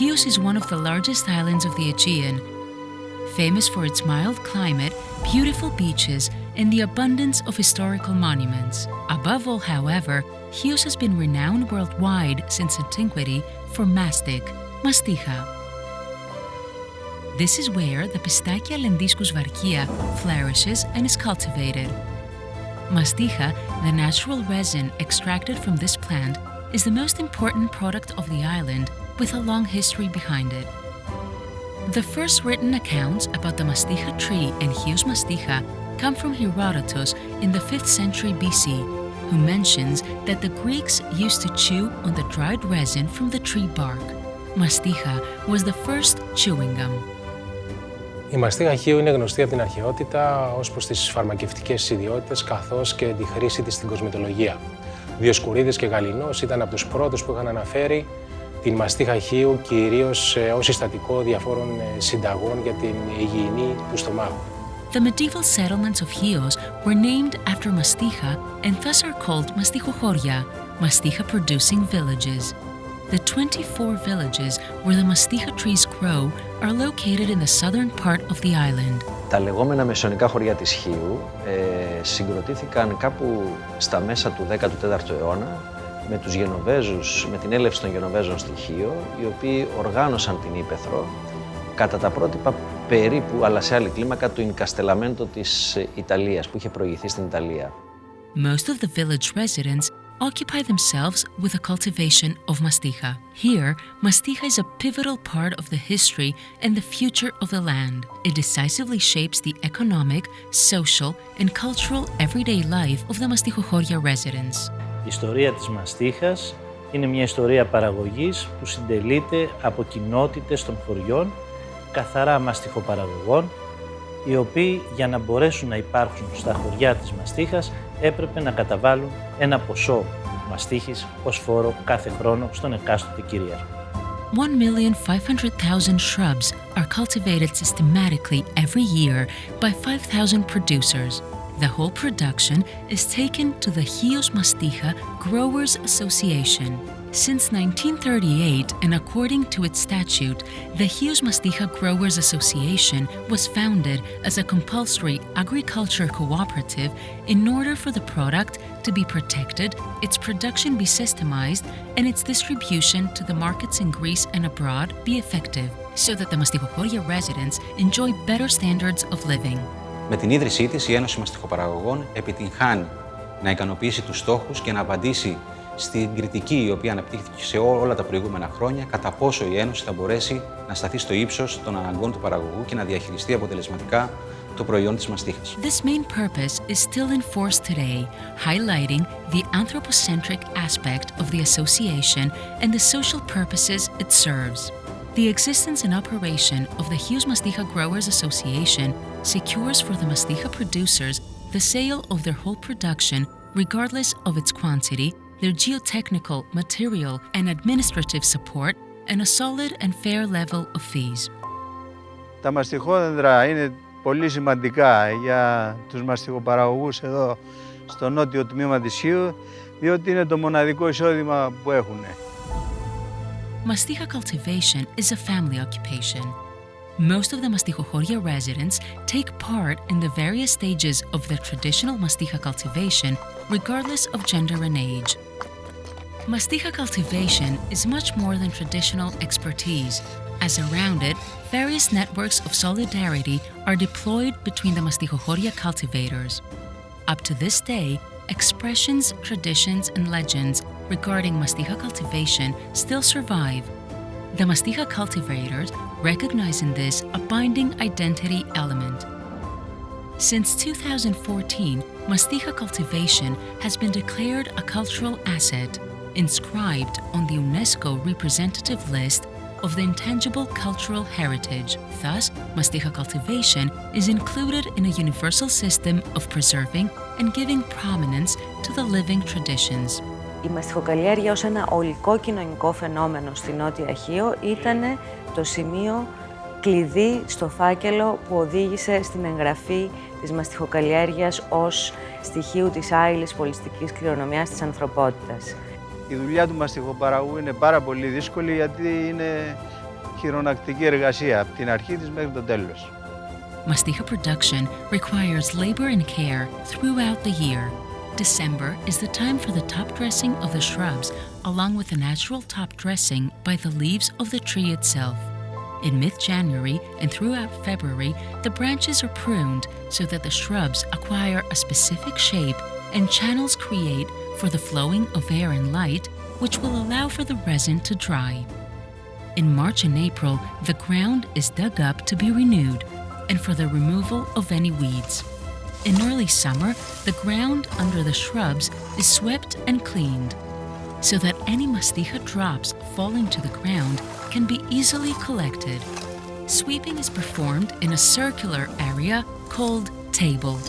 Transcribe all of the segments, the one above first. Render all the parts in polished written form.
Chios is one of the largest islands of the Aegean, famous for its mild climate, beautiful beaches, and the abundance of historical monuments. Above all, however, Chios has been renowned worldwide since antiquity for mastiha. This is where the Pistacia lendiscus varkia flourishes and is cultivated. Mastiha, the natural resin extracted from this plant, is the most important product of the island, with a long history behind it. The first written accounts about the mastiha tree and Hios mastiha come from Herodotus in the 5th century BC, who mentions that the Greeks used to chew on the dried resin from the tree bark. Mastiha was the first chewing gum. Η μαστίχα χείου είναι γνωστή από την αρχαιότητα ως προς τις φαρμακευτικές ιδιότητες καθώς και τη χρήση της στην κοσμετολογία. Διοσκουρίδης και Γαληνός ήταν από τους πρώτους που είχαν αναφέρει την μαστίχα χείου κυρίως ως συστατικό διαφόρων συνταγών για την υγιεινή του στομάχου. The medieval settlements of Chios were named after mastiha and thus are called mastichochoria, mastiha-producing villages. The 24 villages where the mastiha trees grow are located in the southern part of the island. Τα λεγόμενα μεσαιωνικά χωριά της Χίου συγκροτήθηκαν κάπου στα μέσα του 14ου αιώνα με τους Γενοβέζους, με την έλευση των Γενοβέζων στη Χίο, οι οποίοι οργάνωσαν την Ύπαιθρο κατά τα πρότυπα περίπου, αλλά σε άλλη κλίμακα, του Ινκαστελαμέντο της Ιταλίας, που είχε προηγηθεί στην Ιταλία. Most of the village residents occupy themselves with the cultivation of mastiha. Here, mastiha is a pivotal part of the history and the future of the land. It decisively shapes the economic, social, and cultural everyday life of the mastichochoria residents. Η ιστορία της μαστίχας είναι μια ιστορία παραγωγής που συντελείται από κοινότητες των χωριών, καθαρά μαστιχοπαραγωγών, οι οποίοι για να μπορέσουν να υπάρξουν στα χωριά της μαστίχας έπρεπε να καταβάλουν ένα ποσό μαστίχης ως φόρο κάθε χρόνο στον εκάστοτε κυρίαρχο. 1,500,000 shrubs are cultivated systematically every year by 5,000 producers. The whole production is taken to the Hios Mastiha Growers Association. Since 1938, and according to its statute, the Hios Mastiha Growers Association was founded as a compulsory agriculture cooperative in order for the product to be protected, its production be systemized, and its distribution to the markets in Greece and abroad be effective, so that the Mastichochoria residents enjoy better standards of living. Με την ίδρυσή της, η Ένωση Μαστιχοπαραγωγών επιτυγχάνει να ικανοποιήσει τους στόχους και να απαντήσει στην κριτική η οποία αναπτύχθηκε σε όλα τα προηγούμενα χρόνια, κατά πόσο η Ένωση θα μπορέσει να σταθεί στο ύψος των αναγκών του παραγωγού και να διαχειριστεί αποτελεσματικά το προϊόν της μαστίχας. This main purpose is still in force today, highlighting the anthropocentric aspect of the association and the social purposes it serves. The existence and operation of the Hios Mastiha Growers Association secures for the mastiha producers the sale of their whole production, regardless of its quantity, their geotechnical, material, and administrative support, and a solid and fair level of fees. Τα μαστιχόδεντρα είναι πολύ σημαντικά για τους μαστιχοπαραγωγούς εδώ στο νότιο τμήμα της Χίου, διότι είναι το μοναδικό εισόδημα που έχουν. Mastiha cultivation is a family occupation. Most of the Mastichochoria residents take part in the various stages of the traditional mastiha cultivation, regardless of gender and age. Mastiha cultivation is much more than traditional expertise, as around it, various networks of solidarity are deployed between the Mastichochoria cultivators. Up to this day, expressions, traditions, and legends regarding mastiha cultivation still survive. The mastiha cultivators recognize in this a binding identity element. Since 2014, mastiha cultivation has been declared a cultural asset, inscribed on the UNESCO representative list of the intangible cultural heritage. Thus, mastiha cultivation is included in a universal system of preserving and giving prominence to the living traditions. Η μαστιχοκαλλιέργεια ως ένα ολικό κοινωνικό φαινόμενο στη Νότια Χίο ήταν το σημείο κλειδί στο φάκελο που οδήγησε στην εγγραφή της μαστιχοκαλλιέργειας ως στοιχείου της άειλης πολιστικής κληρονομιάς της ανθρωπότητας. Η δουλειά του μαστιχοπαραγωγού είναι πάρα πολύ δύσκολη γιατί είναι χειρονακτική εργασία από την αρχή της μέχρι το τέλος. Mastiha production requires labor and care throughout the year. December is the time for the top dressing of the shrubs, along with the natural top dressing by the leaves of the tree itself. In mid-January and throughout February, the branches are pruned so that the shrubs acquire a specific shape and channels create for the flowing of air and light, which will allow for the resin to dry. In March and April, the ground is dug up to be renewed and for the removal of any weeds. In early summer, the ground under the shrubs is swept and cleaned so that any mastiha drops falling to the ground can be easily collected. Sweeping is performed in a circular area called table.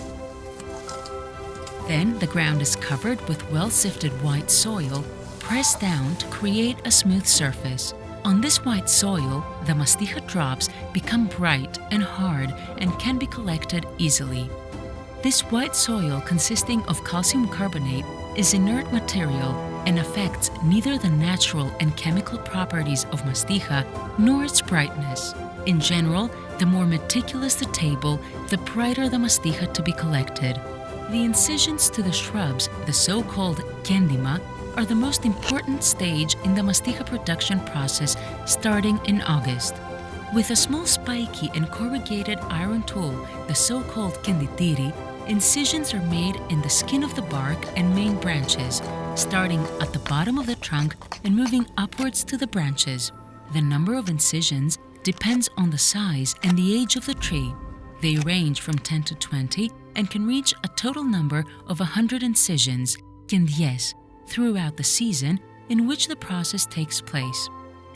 Then the ground is covered with well-sifted white soil, pressed down to create a smooth surface. On this white soil, the mastiha drops become bright and hard and can be collected easily. This white soil consisting of calcium carbonate is inert material and affects neither the natural and chemical properties of mastiha nor its brightness. In general, the more meticulous the table, the brighter the mastiha to be collected. The incisions to the shrubs, the so-called kendima, are the most important stage in the mastiha production process starting in August. With a small spiky and corrugated iron tool, the so-called kenditiri, incisions are made in the skin of the bark and main branches, starting at the bottom of the trunk and moving upwards to the branches. The number of incisions depends on the size and the age of the tree. They range from 10 to 20 and can reach a total number of 100 incisions, kendies, throughout the season in which the process takes place.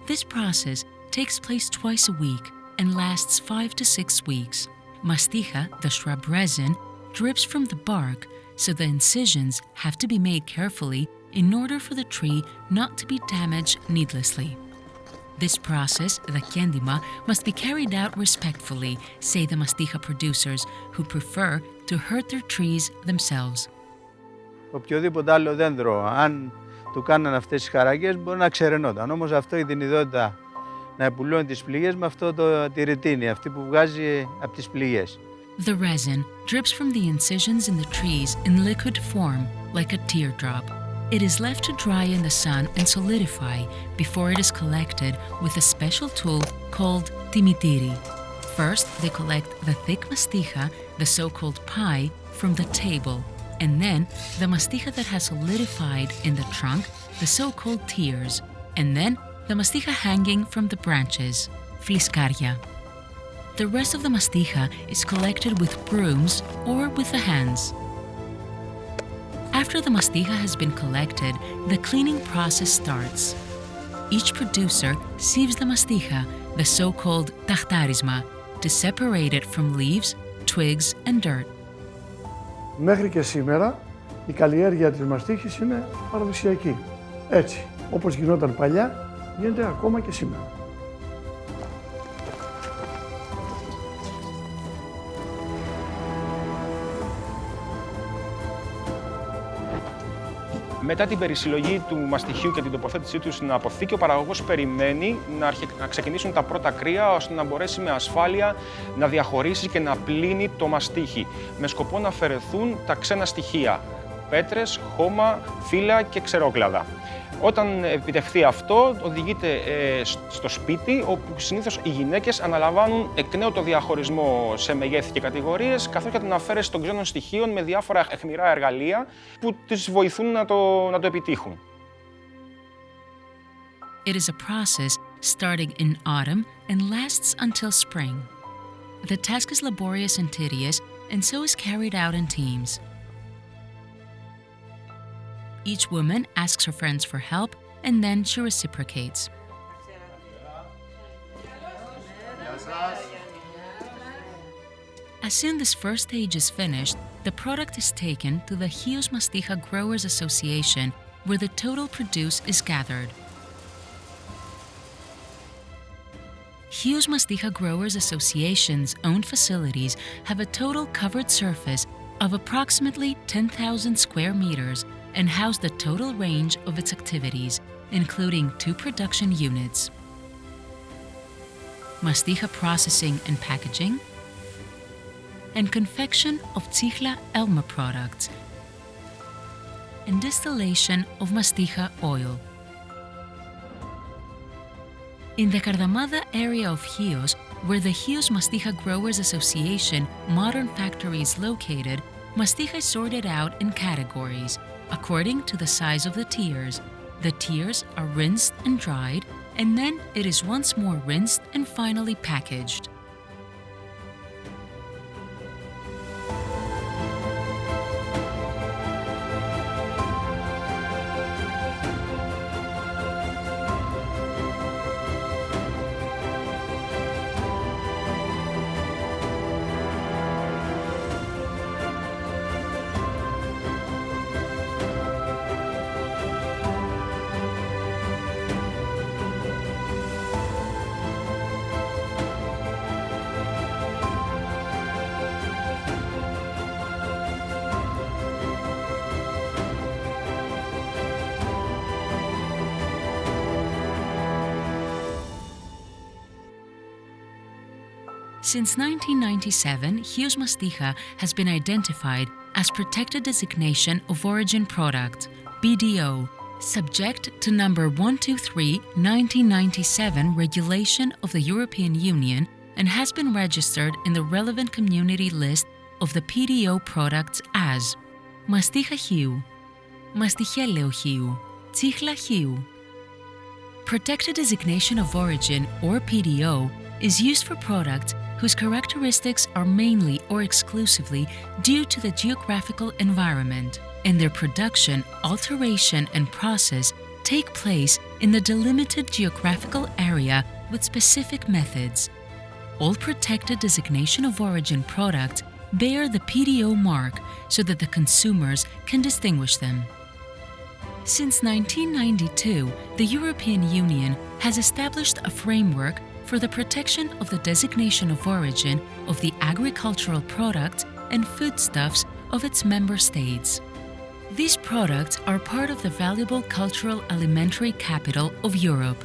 This process takes place twice a week and lasts 5 to 6 weeks. Mastiha, the shrub resin, drips from the bark, so the incisions have to be made carefully in order for the tree not to be damaged needlessly. This process, the kendima, must be carried out respectfully, say the mastiha producers, who prefer to hurt their trees themselves. Οποιοδήποτε άλλο δέντρο, αν του κάναν αυτές τις χαρακές, μπορεί να ξεραινόταν. Όμως αυτό έχει την ιδιότητα να επουλώνει τις πληγές με αυτό τη ρητίνη, αυτή που βγάζει από τις πληγές. The resin drips from the incisions in the trees in liquid form, like a teardrop. It is left to dry in the sun and solidify before it is collected with a special tool called timitiri. First, they collect the thick mastiha, the so-called pie, from the table, and then the mastiha that has solidified in the trunk, the so-called tears, and then the mastiha hanging from the branches, fliskaria. The rest of the mastiha is collected with brooms or with the hands. After the mastiha has been collected, the cleaning process starts. Each producer sieves the mastiha, the so-called tahtarisma, to separate it from leaves, twigs, and dirt. Μέχρι και σήμερα η καλλιέργεια της μαστίχης είναι παραδοσιακή. Έτσι, όπως γινόταν παλιά, γίνεται ακόμα και σήμερα. Μετά την περισυλλογή του μαστιχίου και την τοποθέτησή του στην αποθήκη, ο παραγωγός περιμένει να ξεκινήσουν τα πρώτα κρύα, ώστε να μπορέσει με ασφάλεια να διαχωρίσει και να πλύνει το μαστίχι, με σκοπό να αφαιρεθούν τα ξένα στοιχεία, πέτρες, χώμα, φύλλα και ξερόκλαδα. Όταν επιτευχθεί αυτό, οδηγείται στο σπίτι, όπου συνήθως οι γυναίκες αναλαμβάνουν εκ νέου το διαχωρισμό σε μεγέθη και κατηγορίες, καθώς και την αφαίρεση των ξένων στοιχείων με διάφορα αιχμηρά εργαλεία που τις βοηθούν να το επιτύχουν. It is a process starting in autumn and lasts until spring. The task is laborious and tedious, and so is carried out in teams. Each woman asks her friends for help, and then she reciprocates. As soon as this first stage is finished, the product is taken to the Hios Mastiha Growers Association, where the total produce is gathered. Hios Mastiha Growers Association's own facilities have a total covered surface of approximately 10,000 square meters and house the total range of its activities, including 2 production units. mastiha processing and packaging, and confection of Tsigla Elma products, and distillation of mastiha oil. In the Cardamada area of Chios, where the Chios Mastiha Growers Association modern factory is located, mastiha is sorted out in categories, according to the size of the tiers. The tiers are rinsed and dried, and then it is once more rinsed and finally packaged. Since 1997, Chios Mastiha has been identified as Protected Designation of Origin Product, BDO, subject to number 123/1997 regulation of the European Union and has been registered in the relevant community list of the PDO products as Mastiha Chiu, Masticheleo Chiu, Tsigla Chiu. Protected Designation of Origin, or PDO, is used for products whose characteristics are mainly or exclusively due to the geographical environment, and their production, alteration, and process take place in the delimited geographical area with specific methods. All protected designation of origin products bear the PDO mark so that the consumers can distinguish them. Since 1992, the European Union has established a framework for the protection of the designation of origin of the agricultural products and foodstuffs of its member states. These products are part of the valuable cultural alimentary capital of Europe.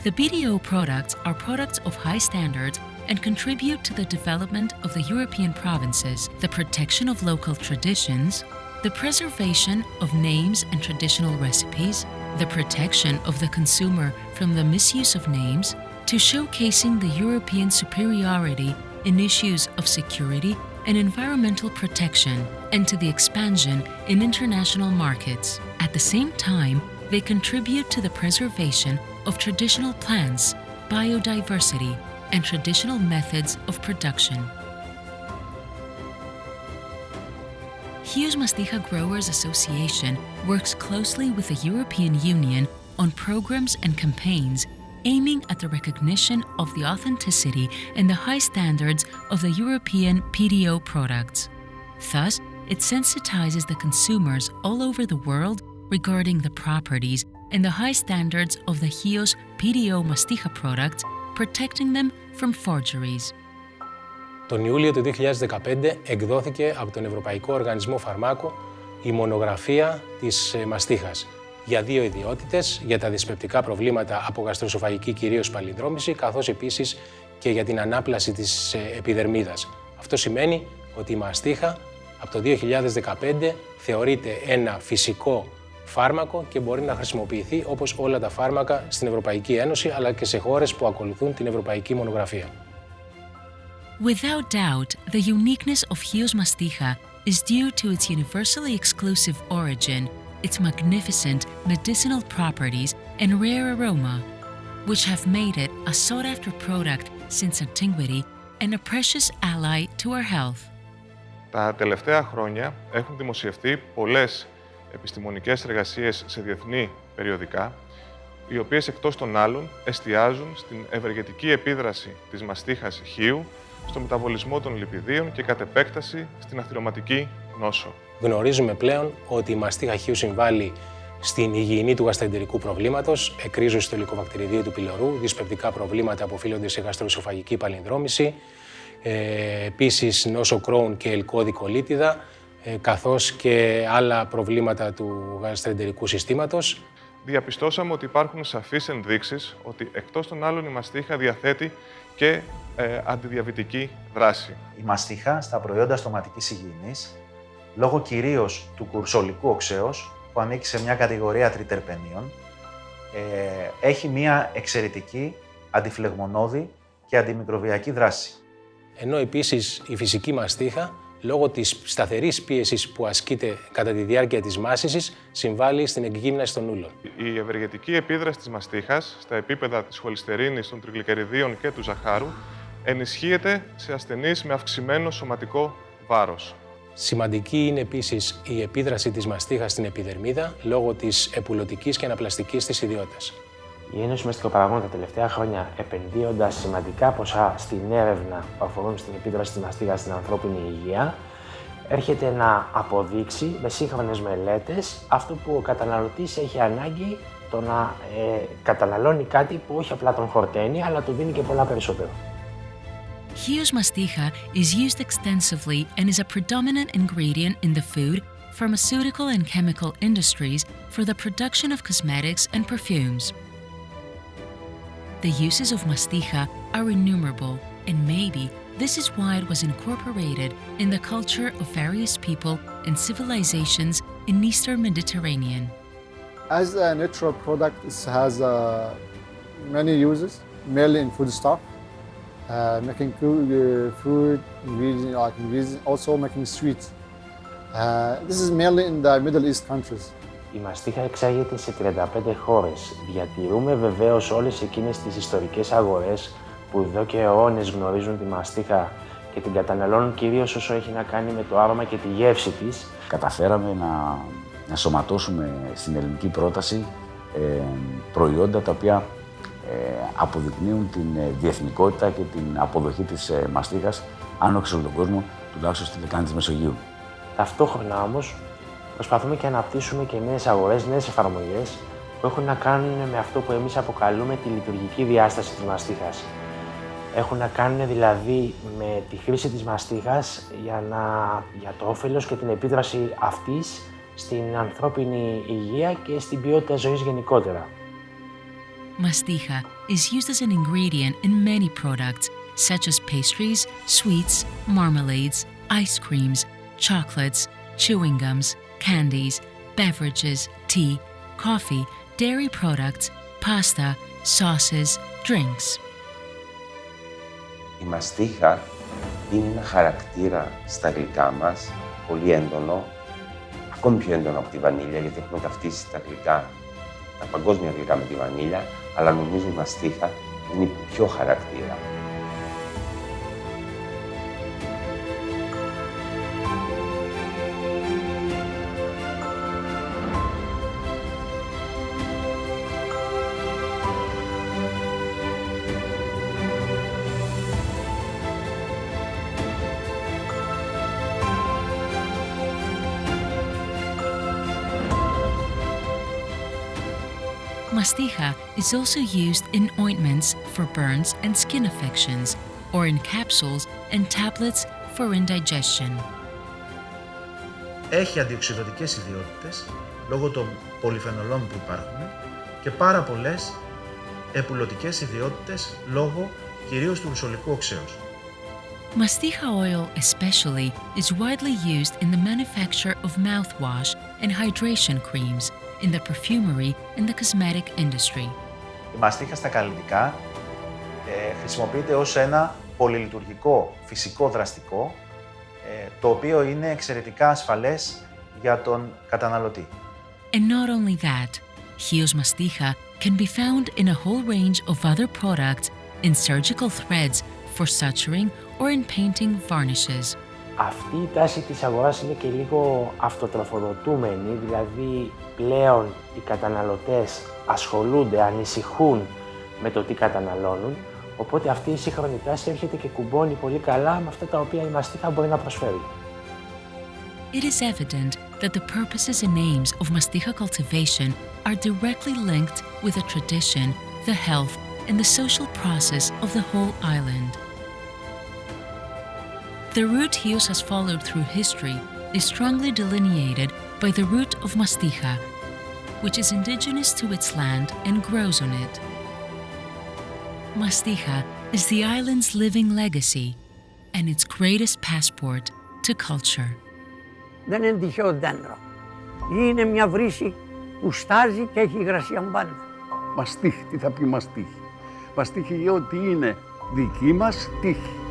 The BDO products are products of high standards and contribute to the development of the European provinces, the protection of local traditions, the preservation of names and traditional recipes, the protection of the consumer from the misuse of names, to showcasing the European superiority in issues of security and environmental protection, and to the expansion in international markets. At the same time, they contribute to the preservation of traditional plants, biodiversity, and traditional methods of production. Chios Mastiha Growers Association works closely with the European Union on programs and campaigns aiming at the recognition of the authenticity and the high standards of the European PDO products. Thus, it sensitizes the consumers all over the world regarding the properties and the high standards of the Chios PDO Mastiha products, protecting them from forgeries. Τον Ιούλιο του 2015 εκδόθηκε από τον Ευρωπαϊκό Οργανισμό Φαρμάκου η μονογραφία της μαστίχας για δύο ιδιότητες, για τα δυσπεπτικά προβλήματα από γαστροσοφαγική κυρίως παλινδρόμηση, καθώς επίσης και για την ανάπλαση της επιδερμίδας. Αυτό σημαίνει ότι η μαστίχα από το 2015 θεωρείται ένα φυσικό φάρμακο και μπορεί να χρησιμοποιηθεί όπως όλα τα φάρμακα στην Ευρωπαϊκή Ένωση, αλλά και σε χώρες που ακολουθούν την Ευρωπαϊκή Μονογραφία. Without doubt, the uniqueness of Chios Mastiha is due to its universally exclusive origin, its magnificent medicinal properties and rare aroma, which have made it a sought-after product since antiquity and a precious ally to our health. Τα τελευταία χρόνια έχουν δημοσιευτεί πολλές επιστημονικές εργασίες σε διεθνή περιοδικά, οι οποίες εκτός των άλλων εστιάζουν στην ευεργετική επίδραση της μαστίχας χείου στο μεταβολισμό των λιπιδίων και κατ' επέκταση στην αθυρωματική νόσο. Γνωρίζουμε πλέον ότι η μαστίχα χείου συμβάλλει στην υγιεινή του γαστροεντερικού προβλήματος, εκρίζωση του ελικοβακτηριδίου του πυλωρού, δυσπεπτικά προβλήματα που οφείλονται σε γαστροεσοφαγική παλινδρόμηση, επίσης νόσο Crohn και ελκώδη κολίτιδα, καθώς και άλλα προβλήματα του γαστροεντερικού συστήματος. διαπιστώσαμε ότι υπάρχουν σαφείς ενδείξεις ότι εκτός των άλλων η μαστίχα διαθέτει και αντιδιαβητική δράση. Η μαστίχα στα προϊόντα στοματικής υγιεινής, λόγω κυρίως του κουρσολικού οξέως, που ανήκει σε μια κατηγορία τριτερπενίων, έχει μια εξαιρετική αντιφλεγμονώδη και αντιμικροβιακή δράση. Ενώ επίσης η φυσική μαστίχα, λόγω της σταθερής πίεσης που ασκείται κατά τη διάρκεια της μάσησης, συμβάλλει στην εκγύμναση των ούλων. Η ευεργετική επίδραση της μαστίχας στα επίπεδα της χολυστερίνης, των τριγλικεριδίων και του ζαχάρου ενισχύεται σε ασθενείς με αυξημένο σωματικό βάρος. Σημαντική είναι επίσης η επίδραση της μαστίχας στην επιδερμίδα λόγω της επουλωτικής και αναπλαστικής της ιδιότητας. Η Ένωση Μαστιχοπαραγωγών τα τελευταία χρόνια, επενδύοντας σημαντικά ποσά στην έρευνα που αφορούν στην επίδραση της μαστίχας στην ανθρώπινη υγεία, έρχεται να αποδείξει με σύγχρονες μελέτες αυτό που ο καταναλωτής έχει ανάγκη, το να καταναλώνει κάτι που όχι απλά τον χορταίνει, αλλά του δίνει και πολλά περισσότερο. Hios mastiha is used extensively and is a predominant ingredient in the food, pharmaceutical and chemical industries for the production of cosmetics and perfumes. The uses of mastiha are innumerable, and maybe this is why it was incorporated in the culture of various people and civilizations in Eastern Mediterranean. As a natural product, it has many uses, mainly in foodstuff, making food, also making sweets. This is mainly in the Middle East countries. Η μαστίχα εξάγεται σε 35 χώρες. Διατηρούμε βεβαίως όλες εκείνες τις ιστορικές αγορές που εδώ και αιώνες γνωρίζουν τη μαστίχα και την καταναλώνουν κυρίως όσο έχει να κάνει με το άρωμα και τη γεύση της. Καταφέραμε να σωματώσουμε στην ελληνική πρόταση προϊόντα τα οποία αποδεικνύουν την διεθνικότητα και την αποδοχή της μαστίχας άνω σε όλο τον κόσμο, τουλάχιστον στη λεκάνη της Μεσογείου. Ταυτόχρονα όμως, προσπαθούμε και αναπτύσσουμε και νέες αγορές, νέες εφαρμογές που έχουν να κάνουν με αυτό που εμείς αποκαλούμε τη λειτουργική διάσταση της μαστίχας. Έχουν να κάνουν δηλαδή με τη χρήση της μαστίχας για το όφελος και την επίδραση αυτής στην ανθρώπινη υγεία και στην ποιότητα ζωής γενικότερα. Mastiha is used as an ingredient in many products, such as pastries, sweets, marmalades, ice creams, chocolates, chewing gums, candies, beverages, tea, coffee, dairy products, pasta, sauces, drinks. Η μαστίχα είναι ένα χαρακτήρα στα γλυκά μας, πολύ έντονο, ακόμη πιο έντονο από τη βανίλια, γιατί έχουμε ταυτίσει τα γλυκά, τα παγκόσμια γλυκά με τη βανίλια, αλλά νομίζω η μαστίχα είναι πιο χαρακτήρα. Mastiha is also used in ointments for burns and skin affections, or in capsules and tablets for indigestion. Έχει αντιοξυδωτικές ιδιότητες λόγω των πολυφενολών που υπάρχουν και πάρα πολλές επουλωτικές ιδιότητες λόγω κυρίως του ρουσολικού οξέως. Mastiha oil especially is widely used in the manufacture of mouthwash and hydration creams, in the perfumery and the cosmetic industry. Η μαστίχα στα καλλιτικά χρησιμοποιείται ως ένα πολυλειτουργικό φυσικό δραστικό, το οποίο είναι εξαιρετικά ασφαλές για τον καταναλωτή. And not only that, Hios mastiha can be found in a whole range of other products, in surgical threads for suturing or in painting varnishes. Αυτή η τάση της αγοράς είναι και λίγο αυτοτροφοδοτούμενη, δηλαδή πλέον οι καταναλωτές ασχολούνται, ανησυχούν με το τι καταναλώνουν, οπότε αυτή η σύγχρονη τάση έρχεται και κουμπώνει πολύ καλά με αυτά τα οποία η μαστίχα μπορεί να προσφέρει. It is evident that the purposes and aims of mastiha cultivation are directly linked with the tradition, the health, and the social process of the whole island. The route Hios has followed through history is strongly delineated by the route of mastiha, which is indigenous to its land and grows on it. Mastiha is the island's living legacy and its greatest passport to culture. Δεν είναι τυχαίο δέντρο. Είναι μια βρύση που στάζει και έχει υγρασία μπάντα. Μαστίχ, τι θα πει μαστίχ. Μαστίχ είναι ότι είναι δική μας τύχη.